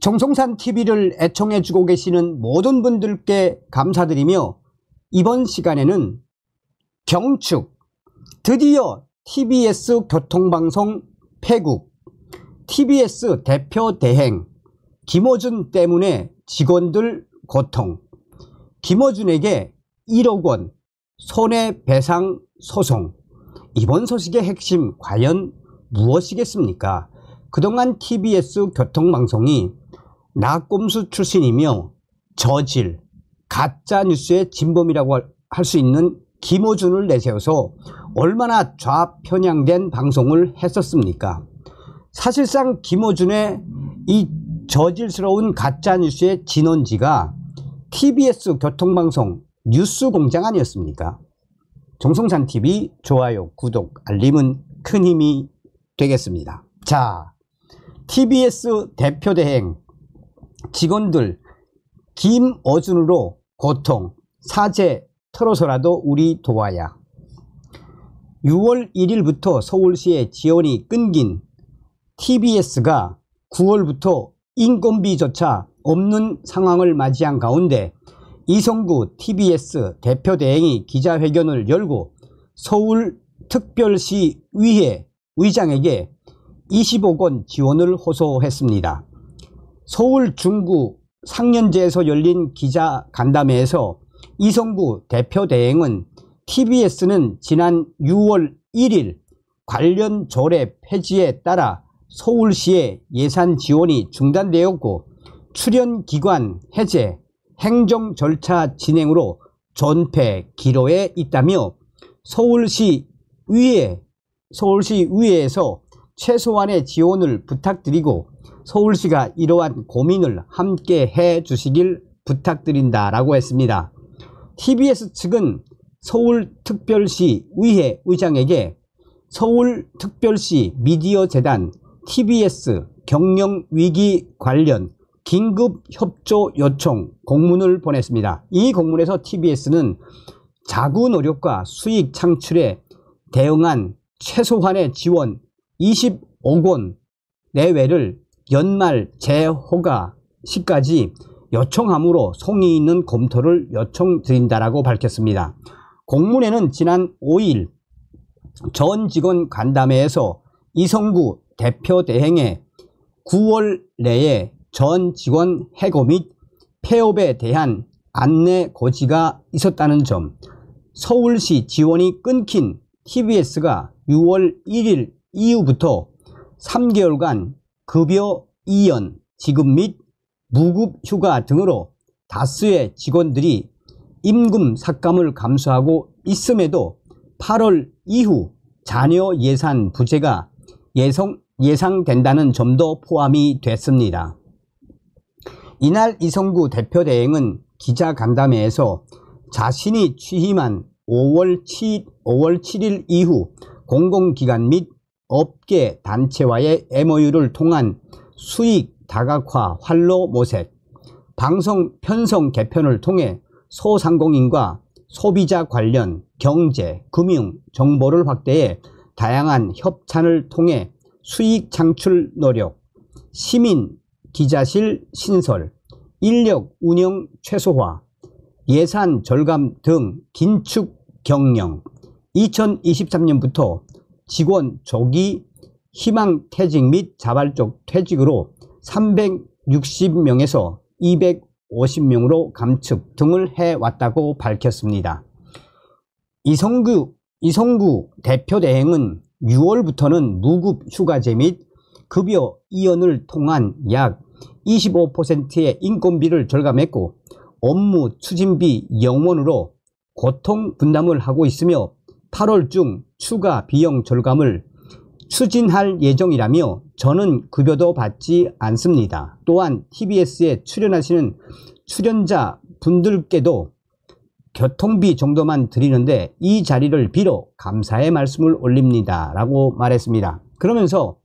정성산 TV를 애청해주고 계시는 모든 분들께 감사드리며, 이번 시간에는 경축, 드디어 TBS 교통방송 폐국, TBS 대표 대행, 김어준 때문에 직원들 고통, 김어준에게 1억 원 손해배상 소송, 이번 소식의 핵심 과연 무엇이겠습니까? 그동안 TBS 교통방송이 나꼼수 출신이며 저질, 가짜뉴스의 진범이라고 할 수 있는 김어준을 내세워서 얼마나 좌편향된 방송을 했었습니까? 사실상 김어준의 이 저질스러운 가짜뉴스의 진원지가 TBS 교통방송 뉴스공장 아니었습니까? 정성산TV 좋아요, 구독, 알림은 큰 힘이 되겠습니다. 자, TBS 대표대행 직원들 김어준으로 고통, 사죄 털어서라도 우리 도와야. 6월 1일부터 서울시의 지원이 끊긴 TBS가 9월부터 인건비조차 없는 상황을 맞이한 가운데 이성구 TBS 대표대행이 기자회견을 열고 서울특별시 의회 의장에게 20억 원 지원을 호소했습니다. 서울 중구 상련제에서 열린 기자간담회에서 이성구 대표대행은 TBS는 지난 6월 1일 관련 조례 폐지에 따라 서울시의 예산 지원이 중단되었고 출연기관 해제, 행정 절차 진행으로 존폐 기로에 있다며 서울시 의회에서 최소한의 지원을 부탁드리고 서울시가 이러한 고민을 함께 해 주시길 부탁드린다라고 했습니다. TBS 측은 서울특별시 의회 의장에게 서울특별시 미디어재단 TBS 경영위기 관련 긴급협조 요청 공문을 보냈습니다. 이 공문에서 TBS는 자구 노력과 수익 창출에 대응한 최소한의 지원 20억 원 내외를 연말 재허가 시까지 요청함으로 성의 있는 검토를 요청드린다라고 밝혔습니다. 공문에는 지난 5일 전 직원 간담회에서 이성구 대표대행의 9월 내에 전 직원 해고 및 폐업에 대한 안내 고지가 있었다는 점, 서울시 지원이 끊긴 TBS가 6월 1일 이후부터 3개월간 급여 이연 지급 및 무급 휴가 등으로 다수의 직원들이 임금 삭감을 감수하고 있음에도 8월 이후 자녀 예산 부재가 예상된다는 점도 포함이 됐습니다. 이날 이성구 대표대행은 기자간담회에서 자신이 취임한 5월 7일 이후 공공기관 및 업계 단체와의 MOU를 통한 수익 다각화 활로 모색, 방송 편성 개편을 통해 소상공인과 소비자 관련 경제, 금융 정보를 확대해 다양한 협찬을 통해 수익 창출 노력, 시민 기자실 신설, 인력 운영 최소화, 예산 절감 등 긴축 경영, 2023년부터 직원 조기 희망퇴직 및 자발적 퇴직으로 360명에서 250명으로 감축 등을 해왔다고 밝혔습니다. 이성구 대표대행은 6월부터는 무급 휴가제 및 급여 이연을 통한 약 25%의 인건비를 절감했고 업무 추진비 0원으로 고통 분담을 하고 있으며 8월 중 추가 비용 절감을 추진할 예정이라며 저는 급여도 받지 않습니다. 또한 TBS에 출연하시는 출연자 분들께도 교통비 정도만 드리는데 이 자리를 빌어 감사의 말씀을 올립니다 라고 말했습니다. 그러면서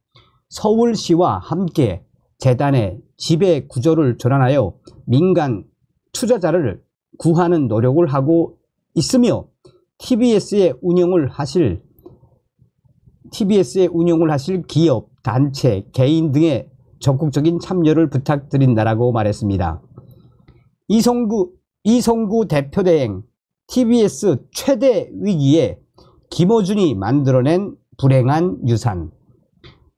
서울시와 함께 재단의 지배 구조를 전환하여 민간 투자자를 구하는 노력을 하고 있으며 TBS의 운영을 하실 기업, 단체, 개인 등의 적극적인 참여를 부탁드린다라고 말했습니다. 이성구 대표 대행 TBS 최대 위기에 김어준이 만들어낸 불행한 유산.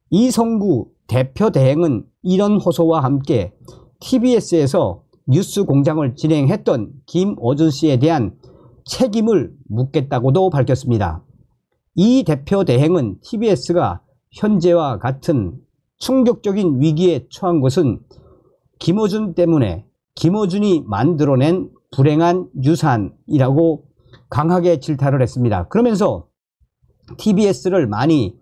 이성구 대표 대행은 이런 호소와 함께 TBS에서 뉴스 공장을 진행했던 김어준 씨에 대한 책임을 묻겠다고도 밝혔습니다. 이 대표 대행은 TBS가 현재와 같은 충격적인 위기에 처한 것은 김어준 때문에 김어준이 만들어낸 불행한 유산이라고 강하게 질타를 했습니다. 그러면서 TBS를 많은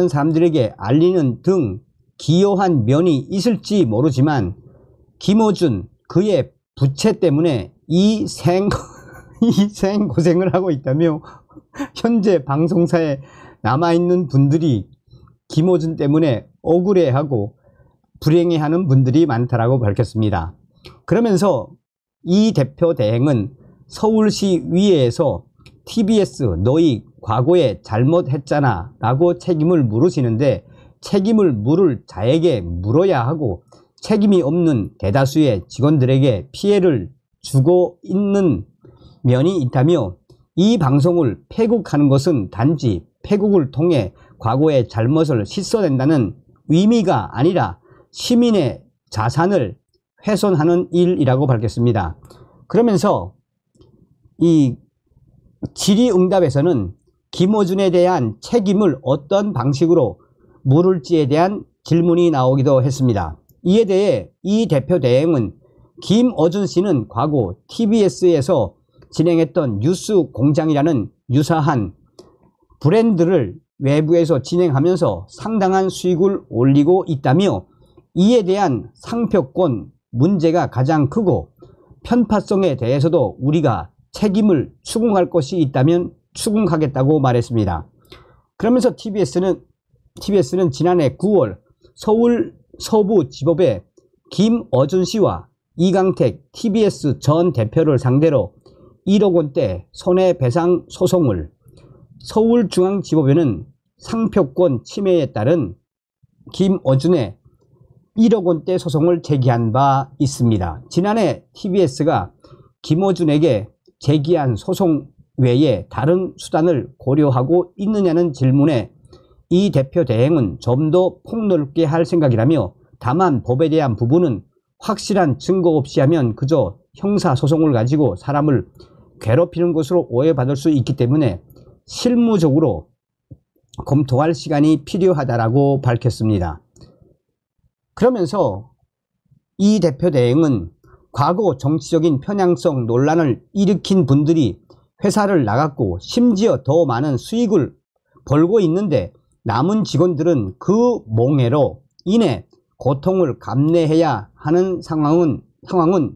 사람들에게 알리는 등 기여한 면이 있을지 모르지만 김어준 그의 부채 때문에 이 생고생을 하고 있다며 현재 방송사에 남아있는 분들이 김어준 때문에 억울해하고 불행해하는 분들이 많다라고 밝혔습니다. 그러면서 이 대표 대행은 서울시의회에서 TBS 너희 과거에 잘못했잖아 라고 책임을 물으시는데 책임을 물을 자에게 물어야 하고 책임이 없는 대다수의 직원들에게 피해를 주고 있는 면이 있다며 이 방송을 폐국하는 것은 단지 폐국을 통해 과거의 잘못을 씻어낸다는 의미가 아니라 시민의 자산을 훼손하는 일이라고 밝혔습니다. 그러면서 이 질의응답에서는 김어준에 대한 책임을 어떤 방식으로 물을지에 대한 질문이 나오기도 했습니다. 이에 대해 이 대표 대행은 김어준 씨는 과거 TBS에서 진행했던 뉴스 공장이라는 유사한 브랜드를 외부에서 진행하면서 상당한 수익을 올리고 있다며 이에 대한 상표권 문제가 가장 크고 편파성에 대해서도 우리가 책임을 추궁할 것이 있다면 추궁하겠다고 말했습니다. 그러면서 TBS는 지난해 9월 서울 서부지법에 김어준 씨와 이강택 TBS 전 대표를 상대로 1억 원대 손해배상 소송을, 서울중앙지법에는 상표권 침해에 따른 김어준의 1억 원대 소송을 제기한 바 있습니다. 지난해 TBS가 김어준에게 제기한 소송 외에 다른 수단을 고려하고 있느냐는 질문에 이 대표 대행은 좀 더 폭넓게 할 생각이라며 다만 법에 대한 부분은 확실한 증거 없이 하면 그저 형사소송을 가지고 사람을 괴롭히는 것으로 오해받을 수 있기 때문에 실무적으로 검토할 시간이 필요하다라고 밝혔습니다. 그러면서 이 대표 대행은 과거 정치적인 편향성 논란을 일으킨 분들이 회사를 나갔고 심지어 더 많은 수익을 벌고 있는데 남은 직원들은 그 몽해로 인해 고통을 감내해야 하는 상황은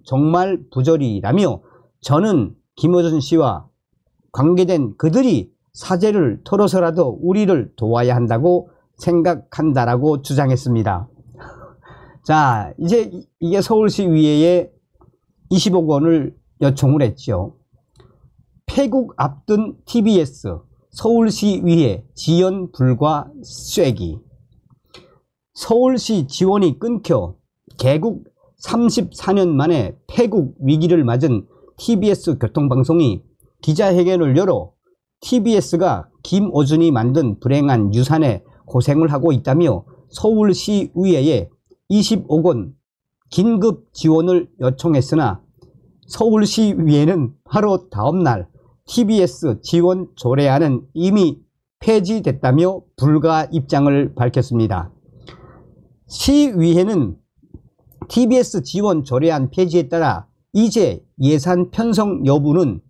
정말 부조리라며 저는 김어준 씨와 관계된 그들이 사죄를 털어서라도 우리를 도와야 한다고 생각한다라고 주장했습니다. 자, 이제 이게 서울시의회에 20억 원을 요청을 했죠. 폐국 앞둔 TBS 서울시의회 지원 불가 쐐기. 서울시 지원이 끊겨 개국 34년 만에 폐국 위기를 맞은 TBS 교통방송이 기자회견을 열어 TBS가 김어준이 만든 불행한 유산에 고생을 하고 있다며 서울시의회에 20억 원 긴급 지원을 요청했으나 서울시의회는 바로 다음날 TBS 지원 조례안은 이미 폐지됐다며 불가 입장을 밝혔습니다. 시의회는 TBS 지원 조례안 폐지에 따라 이제 예산 편성 여부는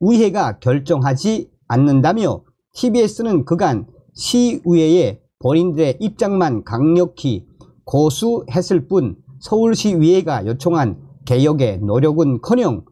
의회가 결정하지 않는다며 TBS는 그간 시의회에 본인들의 입장만 강력히 고수했을 뿐 서울시의회가 요청한 개혁의 노력은커녕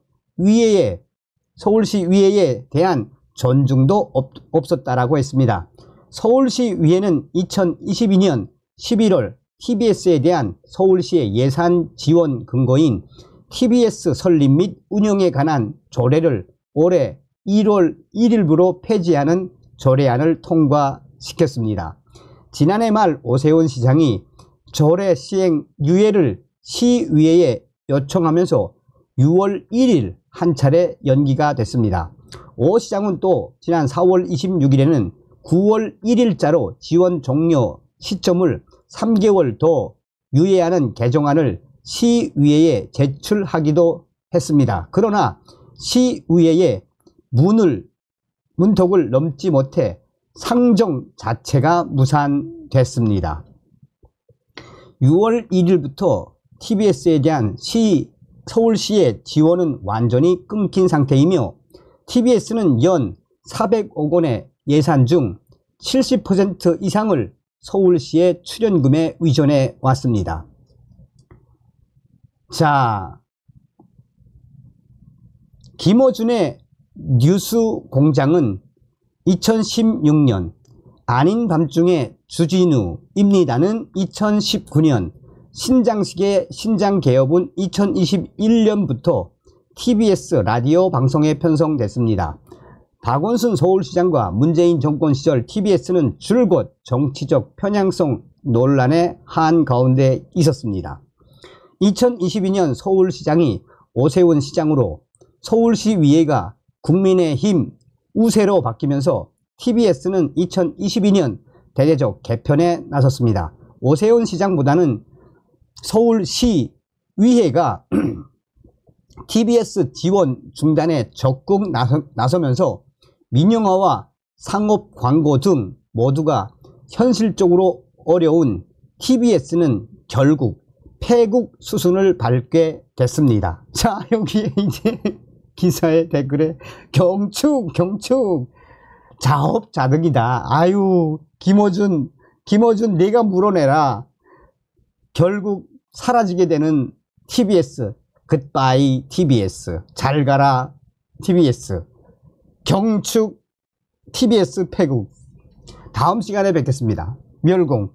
서울시의회에 대한 존중도 없었다라고 했습니다. 서울시의회는 2022년 11월 TBS에 대한 서울시의 예산 지원 근거인 TBS 설립 및 운영에 관한 조례를 올해 1월 1일부로 폐지하는 조례안을 통과시켰습니다. 지난해 말 오세훈 시장이 조례 시행 유예를 시의회에 요청하면서 6월 1일 한 차례 연기가 됐습니다. 오 시장은 또 지난 4월 26일에는 9월 1일자로 지원 종료 시점을 3개월 더 유예하는 개정안을 시의회에 제출하기도 했습니다. 그러나 시의회의 문턱을 넘지 못해 상정 자체가 무산됐습니다. 6월 1일부터 TBS에 대한 서울시의 지원은 완전히 끊긴 상태이며 TBS는 연 400억 원의 예산 중 70% 이상을 서울시의 출연금에 의존해 왔습니다. 자, 김어준의 뉴스 공장은 2016년, 아닌 밤중에 주진우입니다는 2019년, 신장식의 신장개업은 2021년부터 TBS 라디오 방송에 편성됐습니다. 박원순 서울시장과 문재인 정권 시절 TBS는 줄곧 정치적 편향성 논란의 한가운데 있었습니다. 2022년 서울시장이 오세훈 시장으로 서울시의회가 국민의힘 우세로 바뀌면서 TBS는 2022년 대대적 개편에 나섰습니다. 오세훈 시장보다는 서울시의회가 TBS 지원 중단에 적극 나서면서 민영화와 상업 광고 등 모두가 현실적으로 어려운 TBS는 결국 폐국 수순을 밟게 됐습니다. 자, 여기에 이제 기사의 댓글에 경축 자업자득이다. 아유, 김어준 네가 물어내라. 결국 사라지게 되는 TBS. 굿바이 TBS. 잘 가라 TBS. 경축 TBS 폐국. 다음 시간에 뵙겠습니다. 멸공.